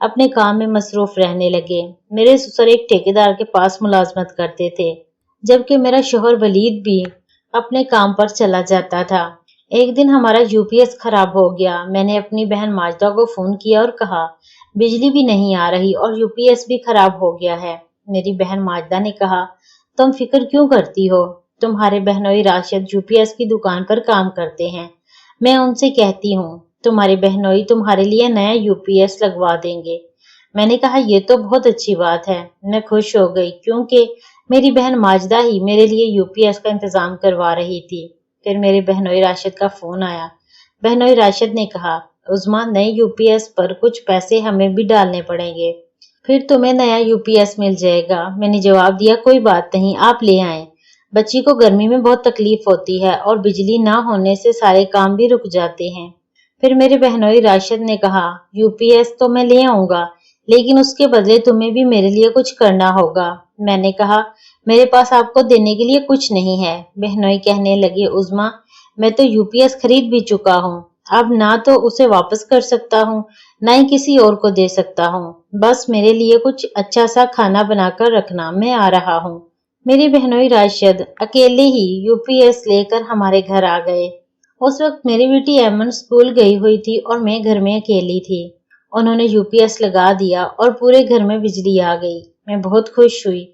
اپنے کام میں مصروف رہنے لگے۔ میرے سسر ایک ٹھیکیدار کے پاس ملازمت کرتے تھے، جبکہ میرا شوہر ولید بھی اپنے کام پر چلا جاتا تھا۔ ایک دن ہمارا یو پی ایس خراب ہو گیا۔ میں نے اپنی بہن ماجدہ کو فون کیا اور کہا بجلی بھی نہیں آ رہی اور یو پی ایس بھی خراب ہو گیا ہے۔ میری بہن ماجدہ نے کہا تم فکر کیوں کرتی ہو؟ تمہارے بہنوئی راشد یو پی ایس کی دکان پر کام کرتے ہیں۔ میں ان سے کہتی ہوں تمہارے بہنوئی تمہارے لیے نیا یو پی ایس لگوا دیں گے۔ میں نے کہا یہ تو بہت اچھی بات ہے۔ میں خوش ہو گئی کیونکہ میری بہن ماجدہ ہی میرے لیے یو پی ایس کا انتظام کروا رہی تھی۔ پھر میرے بہنوئی راشد کا فون آیا۔ بہنوئی راشد نے کہا عظمیٰ نئے یو پی ایس پر کچھ پیسے ہمیں بھی ڈالنے پڑیں گے، پھر تمہیں نیا یو پی ایس مل جائے گا۔ میں نے جواب دیا کوئی بات نہیں، آپ لے آئیں۔ بچی کو گرمی میں بہت تکلیف ہوتی ہے اور بجلی نہ ہونے سے سارے کام بھی رک جاتے ہیں۔ پھر میرے بہنوئی راشد نے کہا یو پی ایس تو میں لے آؤں گا، لیکن اس کے بدلے تمہیں بھی میرے لیے کچھ کرنا ہوگا۔ میں نے کہا میرے پاس آپ کو دینے کے لیے کچھ نہیں ہے۔ بہنوئی کہنے لگے عظمیٰ میں تو یو پی ایس خرید بھی چکا ہوں، اب نہ تو اسے واپس کر سکتا ہوں نہ ہی کسی اور کو دے سکتا ہوں، بس میرے لیے کچھ اچھا سا کھانا بنا کر رکھنا، میں آ رہا ہوں۔ میری بہنوئی راشد اکیلے ہی یو پی ایس لے کر ہمارے گھر آ گئے۔ اس وقت میری بیٹی ایمن اسکول گئی ہوئی تھی اور میں گھر میں اکیلی تھی۔ انہوں نے یو پی ایس لگا دیا اور پورے گھر میں بجلی آ گئی۔ میں بہت خوش ہوئی۔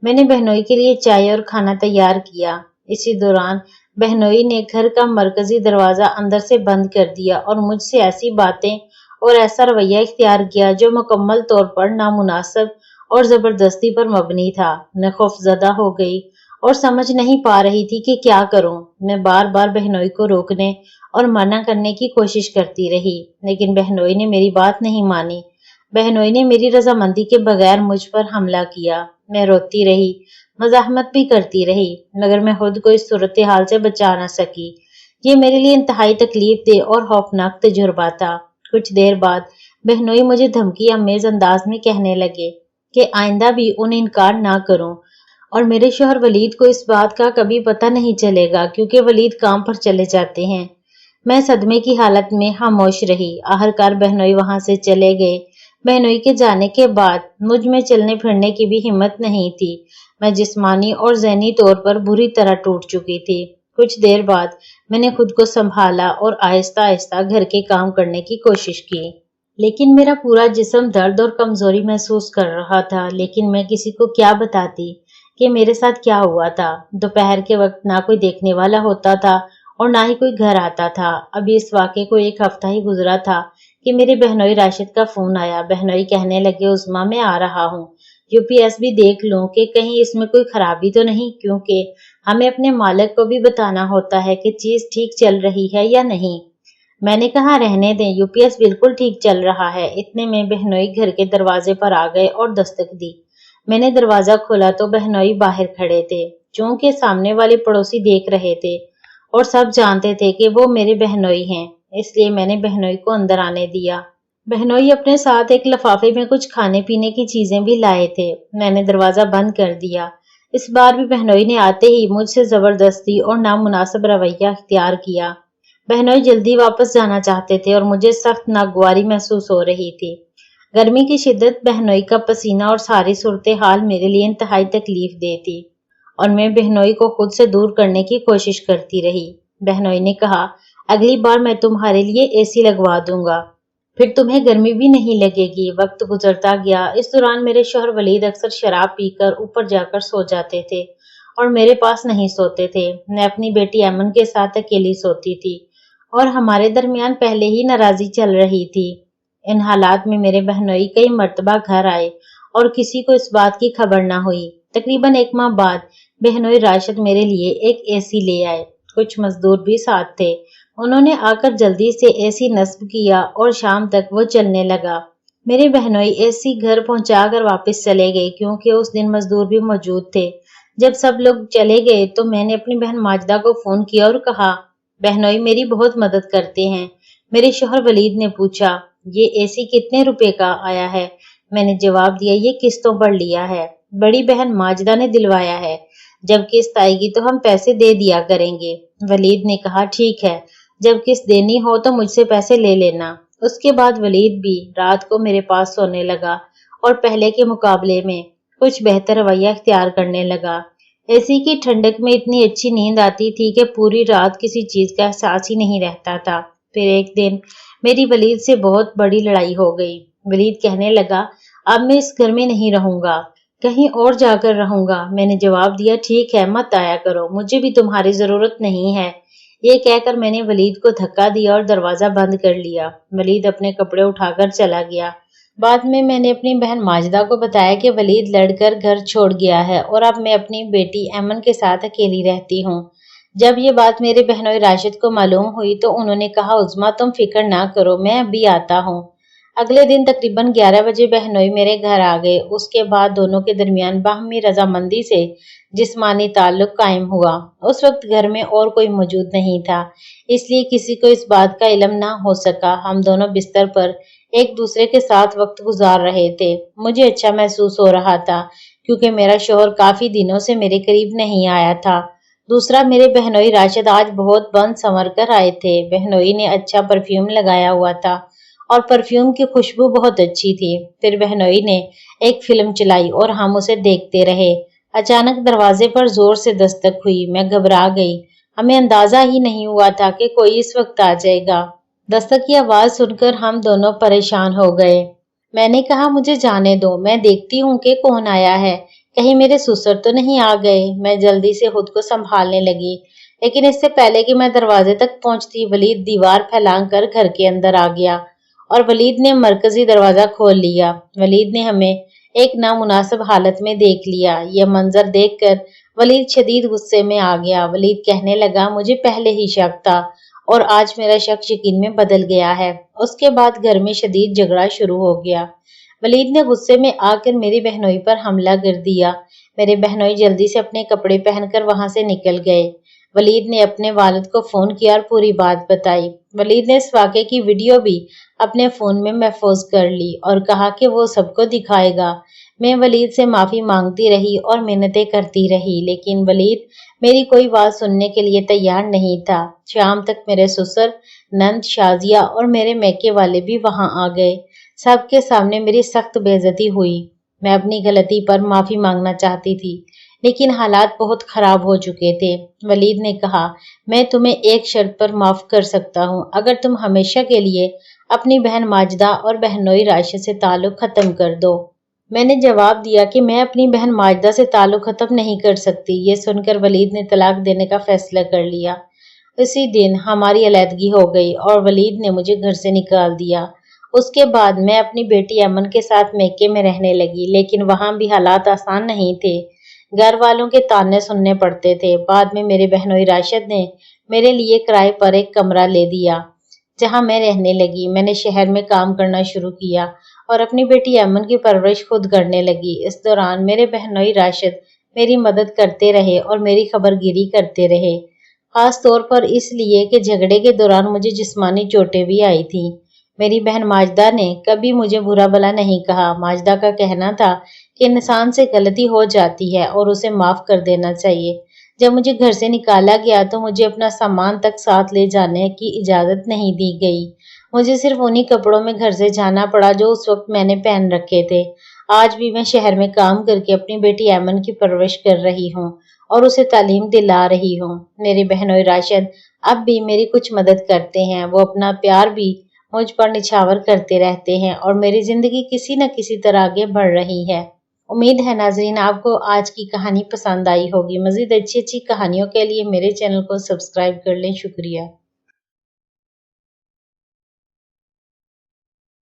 میں نے بہنوئی کے لیے چائے اور کھانا تیار کیا۔ اسی دوران بہنوئی نے گھر کا مرکزی دروازہ اندر سے بند کر دیا اور مجھ سے ایسی باتیں اور ایسا رویہ اختیار کیا جو مکمل طور پر نامناسب اور زبردستی پر مبنی تھا۔ میں خوفزدہ ہو گئی اور سمجھ نہیں پا رہی تھی کہ کیا کروں۔ میں بار بار بہنوئی کو روکنے اور منع کرنے کی کوشش کرتی رہی، لیکن بہنوئی نے میری بات نہیں مانی۔ بہنوئی نے میری رضامندی کے بغیر مجھ پر حملہ کیا۔ میں روتی رہی، مزاحمت بھی کرتی رہی، مگر میں خود کو اس صورتحال سے بچا نہ سکی۔ یہ میرے لیے انتہائی تکلیف دہ اور خوفناک تجربہ تھا۔ کچھ دیر بعد بہنوئی مجھے دھمکی آمیز انداز میں کہنے لگے کہ آئندہ بھی انہیں انکار نہ کروں اور میرے شوہر ولید کو اس بات کا کبھی پتہ نہیں چلے گا کیونکہ ولید کام پر چلے جاتے ہیں۔ میں صدمے کی حالت میں خاموش رہی۔ آخرکار بہنوئی وہاں سے چلے گئے۔ بہنوئی کے جانے کے بعد مجھ میں چلنے پھرنے کی بھی ہمت نہیں تھی۔ میں جسمانی اور ذہنی طور پر بری طرح ٹوٹ چکی تھی۔ کچھ دیر بعد میں نے خود کو سنبھالا اور آہستہ آہستہ گھر کے کام کرنے کی کوشش کی، لیکن میرا پورا جسم درد اور کمزوری محسوس کر رہا تھا۔ لیکن میں کسی کو کیا بتاتی کہ میرے ساتھ کیا ہوا تھا؟ دوپہر کے وقت نہ کوئی دیکھنے والا ہوتا تھا اور نہ ہی کوئی گھر آتا تھا۔ ابھی اس واقعے کو ایک ہفتہ ہی گزرا تھا کہ میرے بہنوئی راشد کا فون آیا۔ بہنوئی کہنے لگے عظمیٰ میں آ رہا ہوں، یو پی ایس بھی دیکھ لوں کہ کہیں اس میں کوئی خرابی تو نہیں، کیونکہ ہمیں اپنے مالک کو بھی بتانا ہوتا ہے کہ چیز ٹھیک چل رہی ہے یا نہیں۔ میں نے کہا رہنے دیں، یو پی ایس بالکل ٹھیک چل رہا ہے۔ اتنے میں بہنوئی گھر کے دروازے پر آ گئے اور دستک دی۔ میں نے دروازہ کھولا تو بہنوئی باہر کھڑے تھے۔ چونکہ سامنے والے پڑوسی دیکھ رہے تھے اور سب جانتے تھے کہ وہ میرے بہنوئی ہیں، اس لیے میں نے بہنوئی کو اندر آنے دیا۔ بہنوئی اپنے ساتھ ایک لفافے میں کچھ کھانے پینے کی چیزیں بھی لائے تھے۔ میں نے دروازہ بند کر دیا۔ اس بار بھی بہنوئی نے آتے ہی مجھ سے زبردستی اور نامناسب رویہ اختیار کیا۔ بہنوئی جلدی واپس جانا چاہتے تھے اور مجھے سخت ناگواری محسوس ہو رہی تھی۔ گرمی کی شدت، بہنوئی کا پسینہ اور ساری صورتحال میرے لیے انتہائی تکلیف دہ تھی اور میں بہنوئی کو خود سے دور کرنے کی کوشش کرتی رہی۔ بہنوئی نے کہا اگلی بار میں تمہارے لیے اے سی لگوا دوں گا، پھر تمہیں گرمی بھی نہیں لگے گی۔ وقت گزرتا گیا۔ اس دوران میرے شوہر ولید اکثر شراب پی کر اوپر جا کر سو جاتے تھے اور میرے پاس نہیں سوتے تھے۔ میں اپنی بیٹی ایمن کے ساتھ اکیلی سوتی تھی اور ہمارے درمیان پہلے ہی ناراضی چل رہی تھی۔ ان حالات میں میرے بہنوئی کئی مرتبہ گھر آئے اور کسی کو اس بات کی خبر نہ ہوئی۔ تقریباً ایک ماہ بعد بہنوئی راشد میرے لیے ایک اے سی لے آئے۔ کچھ مزدور بھی ساتھ تھے۔ انہوں نے آ کر جلدی سے اے سی نصب کیا اور شام تک وہ چلنے لگا۔ میرے بہنوئی اے سی گھر پہنچا کر واپس چلے گئے کیونکہ اس دن مزدور بھی موجود تھے۔ جب سب لوگ چلے گئے تو میں نے اپنی بہن ماجدہ کو فون کیا اور کہا بہنوئی میری بہت مدد کرتے ہیں۔ میرے شوہر ولید نے پوچھا یہ اے سی کتنے روپے کا آیا ہے؟ میں نے جواب دیا یہ قسطوں پر لیا ہے، بڑی بہن ماجدہ نے دلوایا ہے، جب قسط آئے گی تو ہم پیسے دے دیا کریں گے۔ ولید نے کہا ٹھیک ہے، جب قسط دینی ہو تو مجھ سے پیسے لے لینا۔ اس کے بعد ولید بھی رات کو میرے پاس سونے لگا اور پہلے کے مقابلے میں کچھ بہتر رویہ اختیار کرنے لگا۔ اے سی کی ٹھنڈک میں اتنی اچھی نیند آتی تھی کہ پوری رات کسی چیز کا احساس ہی نہیں رہتا تھا۔ پھر ایک دن میری ولید سے بہت بڑی لڑائی ہو گئی۔ ولید کہنے لگا، اب میں اس گھر میں نہیں رہوں گا، کہیں اور جا کر رہوں گا۔ میں نے جواب دیا، ٹھیک ہے، مت آیا کرو، مجھے بھی تمہاری ضرورت نہیں ہے۔ یہ کہہ کر میں نے ولید کو دھکا دیا اور دروازہ بند کر لیا۔ ولید اپنے کپڑے اٹھا کر چلا گیا۔ بعد میں نے اپنی بہن ماجدہ کو بتایا کہ ولید لڑ کر گھر چھوڑ گیا ہے اور اب میں اپنی بیٹی ایمن کے ساتھ اکیلی رہتی ہوں۔ جب یہ بات میرے بہنوئی راشد کو معلوم ہوئی تو انہوں نے کہا، عظمیٰ تم فکر نہ کرو، میں ابھی آتا ہوں۔ اگلے دن تقریباً 11 بجے بہنوئی میرے گھر آ گئے۔ اس کے بعد دونوں کے درمیان باہمی رضامندی سے جسمانی تعلق قائم ہوا۔ اس وقت گھر میں اور کوئی موجود نہیں تھا، اس لیے کسی کو اس بات کا علم نہ ہو سکا۔ ہم دونوں بستر پر ایک دوسرے کے ساتھ وقت گزار رہے تھے۔ مجھے اچھا محسوس ہو رہا تھا کیونکہ میرا شوہر کافی دنوں سے میرے قریب نہیں آیا تھا۔ دوسرا، میرے بہنوئی راشد آج بہت بن سنور کر آئے تھے۔ بہنوئی نے اچھا پرفیوم لگایا ہوا تھا اور پرفیوم کی خوشبو بہت اچھی تھی۔ پھر بہنوئی نے ایک فلم چلائی اور ہم اسے دیکھتے رہے۔ اچانک دروازے پر زور سے دستک ہوئی۔ میں گھبرا گئی۔ ہمیں اندازہ ہی نہیں ہوا تھا کہ کوئی اس وقت آ جائے گا۔ دستک کی آواز سن کر ہم دونوں پریشان ہو گئے۔ میں نے کہا، مجھے جانے دو، میں دیکھتی ہوں کہ کون آیا ہے، کہیں میرے سسر تو نہیں آ گئے۔ میں جلدی سے خود کو سنبھالنے لگی، لیکن اس سے پہلے کہ میں دروازے تک پہنچتی، ولید دیوار پھیلان کر گھر کے اندر آ گیا اور ولید نے مرکزی دروازہ کھول لیا۔ ولید نے ہمیں ایک نامناسب حالت میں دیکھ لیا۔ یہ منظر دیکھ کر ولید شدید غصے میں آ گیا۔ ولید کہنے لگا، مجھے پہلے ہی شک تھا اور آج میرا شک یقین میں بدل گیا ہے۔ اس کے بعد گھر میں شدید جھگڑا شروع ہو گیا۔ ولید نے غصے میں آ کر میری بہنوئی پر حملہ کر دیا۔ میرے بہنوئی جلدی سے اپنے کپڑے پہن کر وہاں سے نکل گئے۔ ولید نے اپنے والد کو فون کیا اور پوری بات بتائی۔ ولید نے اس واقعے کی ویڈیو بھی اپنے فون میں محفوظ کر لی اور کہا کہ وہ سب کو دکھائے گا۔ میں ولید سے معافی مانگتی رہی اور منتیں کرتی رہی، لیکن ولید میری کوئی بات سننے کے لیے تیار نہیں تھا۔ شام تک میرے سسر، نند، شازیہ اور میرے میکے والے بھی وہاں آ گئے۔ سب کے سامنے میری سخت بے عزتی ہوئی۔ میں اپنی غلطی پر معافی مانگنا چاہتی تھی، لیکن حالات بہت خراب ہو چکے تھے۔ ولید نے کہا، میں تمہیں ایک شرط پر معاف کر سکتا ہوں، اگر تم ہمیشہ کے لیے اپنی بہن ماجدہ اور بہنوئی راشد سے تعلق ختم کر دو۔ میں نے جواب دیا کہ میں اپنی بہن ماجدہ سے تعلق ختم نہیں کر سکتی۔ یہ سن کر ولید نے طلاق دینے کا فیصلہ کر لیا۔ اسی دن ہماری علیحدگی ہو گئی اور ولید نے مجھے گھر سے نکال دیا۔ اس کے بعد میں اپنی بیٹی ایمن کے ساتھ میکے میں رہنے لگی، لیکن وہاں بھی حالات آسان نہیں تھے۔ گھر والوں کے تانے سننے پڑتے تھے۔ بعد میں میرے بہنوئی راشد نے میرے لیے کرائے پر ایک کمرہ لے دیا جہاں میں رہنے لگی۔ میں نے شہر میں کام کرنا شروع کیا اور اپنی بیٹی ایمن کی پرورش خود کرنے لگی۔ اس دوران میرے بہنوئی راشد میری مدد کرتے رہے اور میری خبر گیری کرتے رہے، خاص طور پر اس لیے کہ جھگڑے کے دوران مجھے جسمانی چوٹیں بھی آئی تھیں۔ میری بہن ماجدہ نے کبھی مجھے برا بھلا نہیں کہا۔ ماجدہ کا کہنا تھا کہ انسان سے غلطی ہو جاتی ہے اور اسے معاف کر دینا چاہیے۔ جب مجھے گھر سے نکالا گیا تو مجھے اپنا سامان تک ساتھ لے جانے کی اجازت نہیں دی گئی۔ مجھے صرف انہی کپڑوں میں گھر سے جانا پڑا جو اس وقت میں نے پہن رکھے تھے۔ آج بھی میں شہر میں کام کر کے اپنی بیٹی ایمن کی پرورش کر رہی ہوں اور اسے تعلیم دلا رہی ہوں۔ میرے بہنوئی راشد اب بھی میری کچھ مدد کرتے ہیں۔ وہ اپنا پیار بھی مجھ پر نچھاور کرتے رہتے ہیں اور میری زندگی کسی نہ کسی طرح آگے بڑھ رہی ہے۔ امید ہے ناظرین آپ کو آج کی کہانی پسند آئی ہوگی۔ مزید اچھی کہانیوں کے لیے میرے چینل کو سبسکرائب کر لیں۔ شکریہ۔